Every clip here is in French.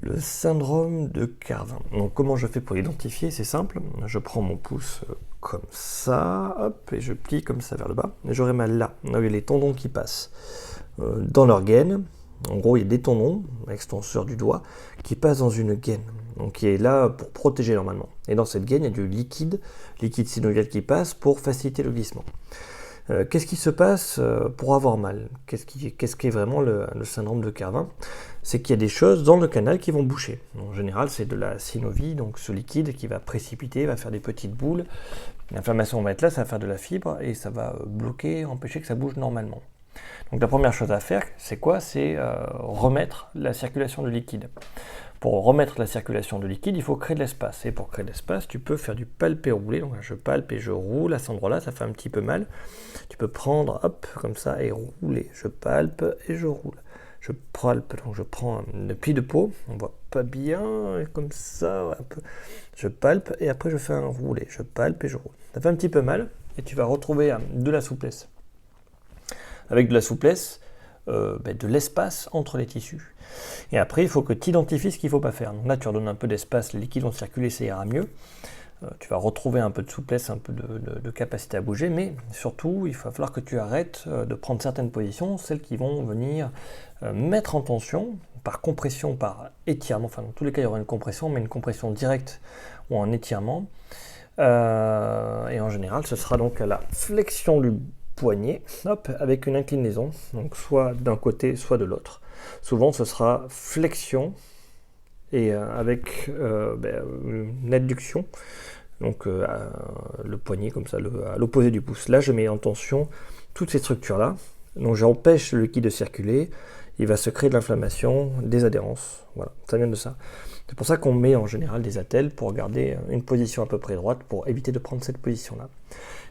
Le syndrome de Carvin. Donc comment je fais pour l'identifier? C'est simple, je prends mon pouce comme ça, hop, et je plie comme ça vers le bas, et j'aurai mal là, il y a les tendons qui passent dans leur gaine. En gros, il y a des tendons, l'extenseur du doigt, qui passent dans une gaine, donc qui est là pour protéger normalement. Et dans cette gaine, il y a du liquide synovial qui passe pour faciliter le glissement. Qu'est-ce qui se passe pour avoir mal? Qu'est-ce qui est vraiment le syndrome de Carvin? C'est qu'il y a des choses dans le canal qui vont boucher. En général, c'est de la synovie, donc ce liquide qui va précipiter, va faire des petites boules. L'inflammation va être là, ça va faire de la fibre et ça va bloquer, empêcher que ça bouge normalement. Donc la première chose à faire, c'est quoi? C'est remettre la circulation de liquide. Pour remettre la circulation de liquide, il faut créer de l'espace. Et pour créer de l'espace, tu peux faire du palper-rouler. Donc je palpe et je roule à cet endroit-là, ça fait un petit peu mal. Tu peux prendre, hop, comme ça, et rouler. Je palpe et je roule. Je palpe, donc je prends le pli de peau, on voit pas bien, comme ça, un peu. Je palpe et après je fais un roulé. Je palpe et je roule. Ça fait un petit peu mal et tu vas retrouver de la souplesse. Avec de la souplesse, de l'espace entre les tissus. Et après, il faut que tu identifies ce qu'il ne faut pas faire. Donc là, tu redonnes un peu d'espace, les liquides vont circuler, ça ira mieux. Tu vas retrouver un peu de souplesse, un peu de capacité à bouger, mais surtout, il va falloir que tu arrêtes de prendre certaines positions, celles qui vont venir mettre en tension, par compression, par étirement. Enfin, dans tous les cas, il y aura une compression, mais une compression directe ou un étirement. Et en général, ce sera donc à la flexion du poignet, hop, avec une inclinaison, donc soit d'un côté, soit de l'autre. Souvent, ce sera flexion et avec une adduction, donc le poignet comme ça, à l'opposé du pouce. Là, je mets en tension toutes ces structures-là, donc j'empêche le liquide de circuler, il va se créer de l'inflammation, des adhérences, voilà, ça vient de ça. C'est pour ça qu'on met en général des attelles pour garder une position à peu près droite, pour éviter de prendre cette position-là.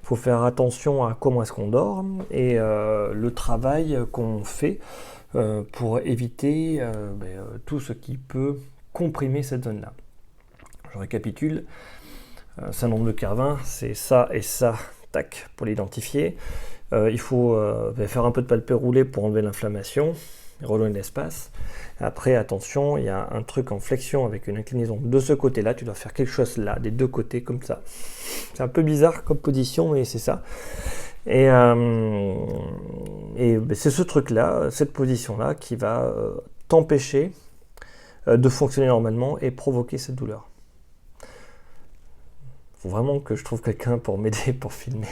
Il faut faire attention à comment est-ce qu'on dort et le travail qu'on fait pour éviter tout ce qui peut comprimer cette zone-là. Je récapitule. Syndrome de Carvin, c'est ça et ça, tac, pour l'identifier. Il faut faire un peu de palpé-roulé pour enlever l'inflammation, redonner de l'espace. Après, attention, il y a un truc en flexion avec une inclinaison de ce côté-là. Tu dois faire quelque chose là, des deux côtés, comme ça. C'est un peu bizarre comme position, mais c'est ça. Et c'est ce truc-là, cette position-là, qui va t'empêcher de fonctionner normalement et provoquer cette douleur. Il faut vraiment que je trouve quelqu'un pour m'aider, pour filmer.